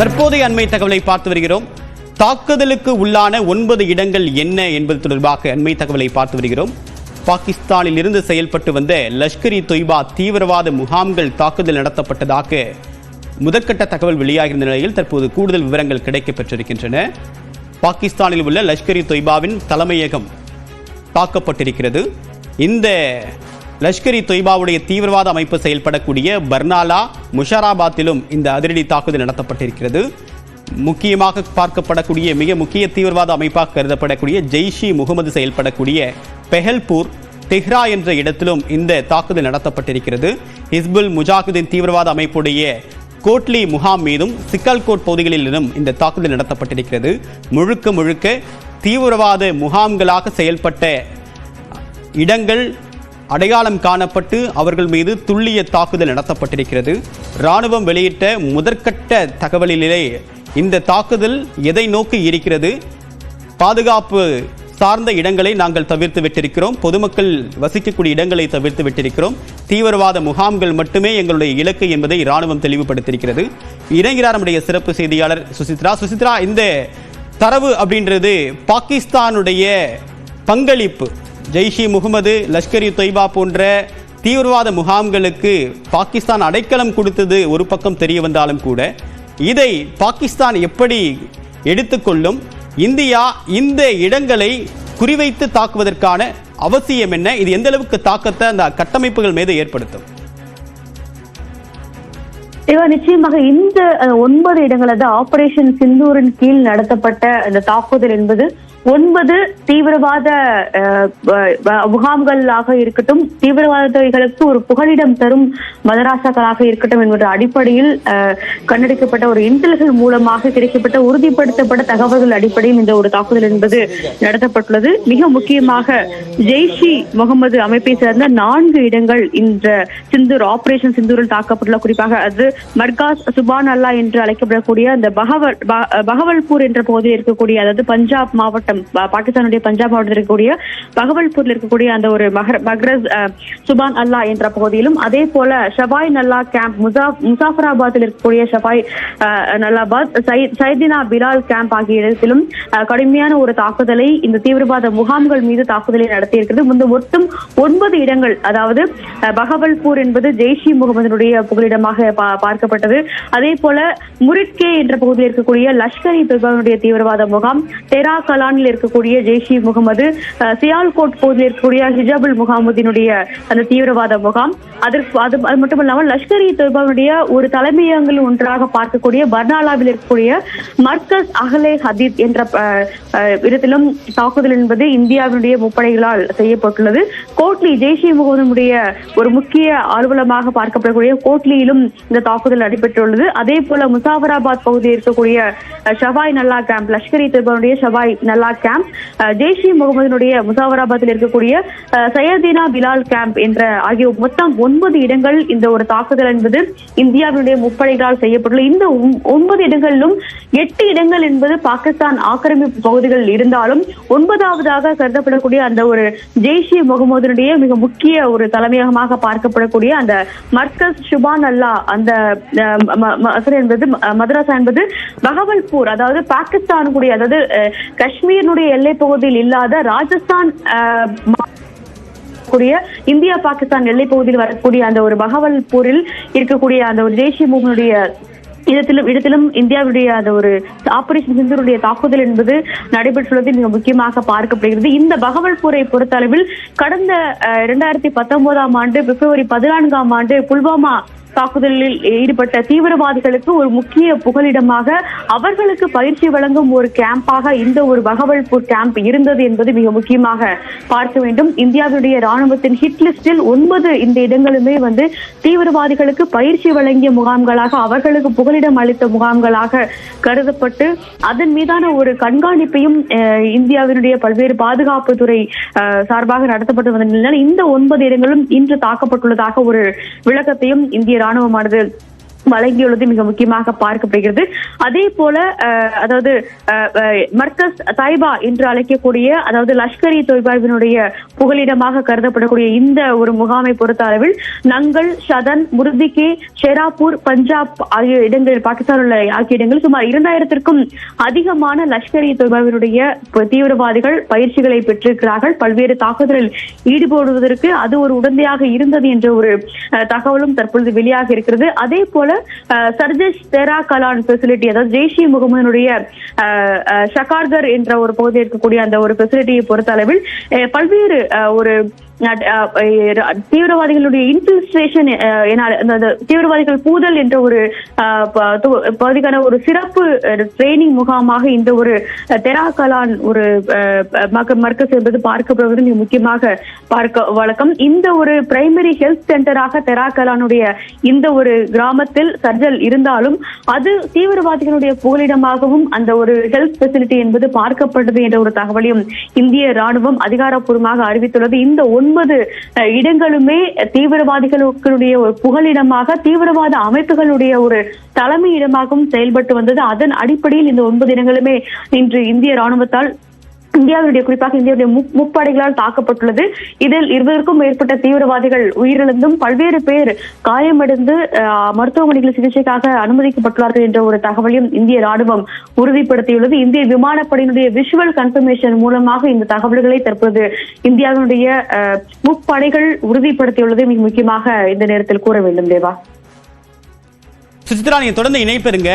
தற்போதைய அண்மை தகவலை பார்த்து வருகிறோம். தாக்குதலுக்கு உள்ளான 9 இடங்கள் என்ன என்பது தொடர்பாக அண்மை தகவலை பார்த்து வருகிறோம். பாகிஸ்தானில் இருந்து செயல்பட்டு வந்த லஷ்கர் இ தொய்பா தீவிரவாத முகாம்கள் தாக்குதல் நடத்தப்பட்டதாக முதற்கட்ட தகவல் வெளியாகியிருந்த நிலையில் தற்போது கூடுதல் விவரங்கள் கிடைக்கப் பெற்றிருக்கின்றன. பாகிஸ்தானில் உள்ள லஷ்கர் இ தொய்பாவின் தலைமையகம் தாக்கப்பட்டிருக்கிறது. இந்த லஷ்கர் இ தொய்பாவுடைய தீவிரவாத அமைப்பு செயல்படக்கூடிய பர்னாலா, முஷாராபாத்திலும் இந்த அதிரடி தாக்குதல் நடத்தப்பட்டிருக்கிறது. முக்கியமாக பார்க்கப்படக்கூடிய மிக முக்கிய தீவிரவாத அமைப்பாக கருதப்படக்கூடிய ஜெய்ஷ் இ முகமது செயல்படக்கூடிய பெஹல்பூர், தெஹ்ரா என்ற இடத்திலும் இந்த தாக்குதல் நடத்தப்பட்டிருக்கிறது. ஹிஸ்புல் முஜாஹிதீன் தீவிரவாத அமைப்புடைய கோட்லி முகாம் மீதும் சிக்கல்கோட் பகுதிகளிலும் இந்த தாக்குதல் நடத்தப்பட்டிருக்கிறது. முழுக்க தீவிரவாத முகாம்களாக செயல்பட்ட இடங்கள் அடையாளம் காணப்பட்டு அவர்கள் மீது துல்லிய தாக்குதல் நடத்தப்பட்டிருக்கிறது. இராணுவம் வெளியிட்ட முதற்கட்ட தகவலிலே இந்த தாக்குதல் எதை நோக்கி இருக்கிறது? பாதுகாப்பு சார்ந்த இடங்களை நாங்கள் தவிர்த்து விட்டிருக்கிறோம், பொதுமக்கள் வசிக்கக்கூடிய இடங்களை தவிர்த்து விட்டிருக்கிறோம், தீவிரவாத முகாம்கள் மட்டுமே எங்களுடைய இலக்கு என்பதை இராணுவம் தெளிவுபடுத்தியிருக்கிறது. இணைகிறார் நம்முடைய சிறப்பு செய்தியாளர் சுசித்ரா. இந்த தரவு அப்படின்றது பாகிஸ்தானுடைய பங்களிப்பு, ஜெய்ஷ் இ முகமது, லஷ்கர் இ தொய்பா போன்ற தீவிரவாத முகாம்களுக்கு பாகிஸ்தான் அடைக்கலம் கொடுத்தது ஒரு பக்கம் தெரிய வந்தாலும் கூட இதை பாகிஸ்தான் எப்படி எடுத்துக்கொள்ளும்? இந்தியா இந்த இடங்களை குறிவைத்து தாக்குவதற்கான அவசியம் என்ன? இது எந்த அளவுக்கு தாக்கத்தை அந்த கட்டமைப்புகள் மீது ஏற்படுத்தும்? நிச்சயமாக இந்த 9 இடங்கள், அதாவது ஆபரேஷன் சிந்தூரின் கீழ் நடத்தப்பட்ட இந்த தாக்குதல் என்பது 9 தீவிரவாத முகாம்களாக இருக்கட்டும், தீவிரவாதிகளுக்கு ஒரு புகலிடம் தரும் மதராசாக்களாக இருக்கட்டும் என்கிற அடிப்படையில் கண்டெடுக்கப்பட்ட ஒரு இன்டெலிஜென்ஸ் மூலமாக கிடைக்கப்பட்ட உறுதிப்படுத்தப்பட்ட தகவல்கள் அடிப்படையில் இந்த ஒரு தாக்குதல் என்பது நடத்தப்பட்டுள்ளது. மிக முக்கியமாக ஜெய்ஷ் இ முகமது அமைப்பை சேர்ந்த 4 இடங்கள் இந்த சிந்தூர் ஆபரேஷன் சிந்தூரில் தாக்கப்பட்டுள்ள. குறிப்பாக அது மர்காஸ் சுபான் அல்லா என்று அழைக்கப்படக்கூடிய அந்த பகவல்பூர் என்ற பகுதியில் இருக்கக்கூடிய, அதாவது பஞ்சாப் மாவட்டம், பாகிஸ்தானுடைய பஞ்சாப் மாவட்டத்தில் இருக்கக்கூடிய பகவல்பூரில் இருக்கக்கூடிய அந்த ஒரு மக்ரஸ் சுபான் அல்லா என்ற பகுதியிலும், அதே போல ஷபாய் நல்லா கேம்ப் முசாஃபராபாத்தில் இருக்கக்கூடிய ஷபாய் நல்லாபாத், சைதினா பிலால் கேம்ப் ஆகிய இடத்திலும் கடுமையான ஒரு தாக்குதலை இந்த தீவிரவாத முகாம்கள் மீது தாக்குதலை நடத்தியிருக்கிறது. மொத்தம் 9 இடங்கள், அதாவது பகவல்பூர் என்பது ஜெய்ஷ் இ முகமதுடைய புகலிடமாக பார்க்கப்பட்டது. அதே போல முரிட்கே என்ற பகுதியில் இருக்கக்கூடிய லஷ்கர் இ தொய்பாவுடைய தீவிரவாத முகாம், தெரா கலான் இருக்கக்கூடிய ஜெய்ஷ் இ முகமது, சியால்கோட் பகுதியில் இருக்கக்கூடிய ஹிஜாபுல் முகாமுதீனுடைய அந்த தீவிரவாத முகாம், அது மட்டுமல்லாமல் லஷ்கர் இ தொய்பாவுடைய ஒரு தலைமையகங்கள் ஒன்றாக பார்க்கக்கூடிய பர்னாலாவில் இருக்கக்கூடிய மர்கஸ் அஹ்லே ஹதீத் என்ற இடத்திலும் தாக்குதல் என்பது இந்தியாவினுடைய முப்படைகளால் செய்யப்பட்டுள்ளது. கோட்லி, ஜெய்ஷ் இ முகமதுடைய ஒரு முக்கிய அலுவலமாக பார்க்கப்படக்கூடிய கோட்லியிலும் இந்த தாக்குதல் நடைபெற்றுள்ளது. அதே போல முசாஃபராபாத் பகுதியில் இருக்கக்கூடிய ஷபாய் நல்லா கேம்ப், லஷ்கர் இ தொய்பாவுடைய ஷபாய் நல்லா கேம்ப், ஜெய்ஷ் இ முகமதுடைய முசாஃபராபாத்தில் இருக்கக்கூடிய சையதினா பிலால் கேம்ப் என்ற ஆகிய மொத்தம் 9 இடங்கள் இந்த ஒரு தாக்குதல் என்பது இந்தியாவினுடைய முப்படைகளால் செய்யப்பட்டுள்ள. இந்த 9 இடங்களிலும் 8 இடங்கள் என்பது பாகிஸ்தான் ஆக்கிரமிப்பு பகுதிகள் இருந்தாலும் 9வதாக கருதப்படக்கூடிய அந்த ஒரு ஜெய்ஷ் இ முகமதுடைய மிக முக்கிய ஒரு தலைமையகமாக பார்க்கப்படக்கூடிய அந்த மர்கஸ் சுபான் அல்லா அந்த மதரசா என்பது பகவல்பூர், அதாவது பாகிஸ்தானுடைய, அதாவது காஷ்மீரினுடைய எல்லை பகுதியில் இல்லாத ராஜஸ்தான் இந்தியா பாகிஸ்தான் எல்லை பகுதியில் வரக்கூடிய அந்த ஒரு பகவல்பூரில் இருக்கக்கூடிய அந்த ஒரு ஜெய்ஷ் இ முகமதுடைய இடத்திலும் இந்தியாவுடைய அந்த ஒரு ஆபரேஷன் சிந்தூருடைய தாக்குதல் என்பது நடைபெற்றுள்ளது மிக முக்கியமாக பார்க்கப்படுகிறது. இந்த பகவல்பூரை பொறுத்த அளவில் கடந்த 2019ஆம் ஆண்டு பிப்ரவரி 14ஆம் ஆண்டு புல்வாமா தாக்குதலில் ஈடுபட்ட தீவிரவாதிகளுக்கு ஒரு முக்கிய புகலிடமாக அவர்களுக்கு பயிற்சி வழங்கும் ஒரு கேம்பாக இந்த ஒரு பகவல்பூர் கேம்ப் இருந்தது என்பது மிக முக்கியமாக பார்க்க வேண்டும். இந்தியாவுடைய ராணுவத்தின் ஹிட் லிஸ்டில் 9 இந்த இடங்களுமே தீவிரவாதிகளுக்கு பயிற்சி வழங்கிய முகாம்களாக, அவர்களுக்கு புகலிடம் அளித்த முகாம்களாக கருதப்பட்டு அதன் மீதான ஒரு கண்காணிப்பையும் இந்தியாவினுடைய பல்வேறு பாதுகாப்புத்துறை சார்பாக நடத்தப்பட்டு வந்த நிலையில் இந்த 9 இடங்களும் இன்று தாக்கப்பட்டுள்ளதாக ஒரு விளக்கத்தையும் இந்திய ராணுவமானது வழங்கியுள்ளது மிக முக்கியமாக பார்க்கப்படுகிறது. அதே போல அதாவது மர்கஸ் தாய்பா என்று அழைக்கக்கூடிய, அதாவது லஷ்கர் இ தொய்பாவினுடைய புகலிடமாக கருதப்படக்கூடிய இந்த ஒரு முகாமை பொறுத்த அளவில் நங்கல், ஷதன், முர்திகே, ஷெராப்பூர், பஞ்சாப் ஆகிய இடங்களில், பாகிஸ்தான் உள்ள ஆகிய இடங்களில் சுமார் 2000க்கும் அதிகமான லஷ்கர் இ தொய்பாவினுடைய தீவிரவாதிகள் பயிற்சிகளை பெற்றிருக்கிறார்கள். பல்வேறு தாக்குதலில் ஈடுபடுவதற்கு அது ஒரு உடந்தையாக இருந்தது என்ற ஒரு தகவலும் தற்பொழுது வெளியாக இருக்கிறது. அதே போல சர்ஜஸ் தெரா கலான் பெசிலிட்டி, அதாவது ஜெய்ஷ் இ முகமதுடைய ஷகார்கர் என்ற ஒரு பகுதியில் இருக்கக்கூடிய அந்த ஒரு பெசிலிட்டியை பொறுத்த அளவில் பல்வேறு ஒரு தீவிரவாதிகளுடைய இன்ஃபில்ட்ரேஷன், தீவிரவாதிகள் பூதல் என்ற ஒரு பகுதிக்கான ஒரு சிறப்பு ட்ரைனிங் முகாமாக இந்த ஒரு தெரா கலான் ஒரு மர்கஸ் என்பது பார்க்கப்படுவது மிக முக்கியமாக பார்க்க வழக்கம். இந்த ஒரு பிரைமரி ஹெல்த் சென்டராக தெரா கலானுடைய இந்த ஒரு கிராமத்தில் சர்ஜல் இருந்தாலும் அது தீவிரவாதிகளுடைய புகலிடமாகவும் அந்த ஒரு ஹெல்த் ஃபெசிலிட்டி என்பது பார்க்கப்பட்டது என்ற ஒரு தகவலையும் இந்திய ராணுவம் அதிகாரப்பூர்வமாக அறிவித்துள்ளது. இந்த 9 இடங்களுமே தீவிரவாதிகளுடைய ஒரு புகலிடமாக, தீவிரவாத அமைப்புகளுடைய ஒரு தலைமையிடமாகவும் செயல்பட்டு வந்தது. அதன் அடிப்படையில் இந்த 9 இடங்களுமே இன்று இந்திய ராணுவத்தால், இந்தியாவுடைய குறிப்பாக இந்தியாவுடைய முப்படைகளால் தாக்கப்பட்டுள்ளது. இதில் 20க்கும் மேற்பட்ட தீவிரவாதிகள் உயிரிழந்தும் பல்வேறு பேர் காயமடைந்து மருத்துவமனைகளில் சிகிச்சைக்காக அனுமதிக்கப்பட்டுள்ளார்கள் என்ற ஒரு தகவலையும் இந்திய ராணுவம் உறுதிப்படுத்தியுள்ளது. இந்திய விமானப்படையினுடைய விஷுவல் கன்ஃபர்மேஷன் மூலமாக இந்த தகவல்களை தற்போது இந்தியாவினுடைய முப்படைகள் உறுதிப்படுத்தியுள்ளது மிக முக்கியமாக இந்த நேரத்தில் கூற வேண்டும். தேவா, சுசித்ரா, நீங்க தொடர்ந்து இணைப்பெறுங்க.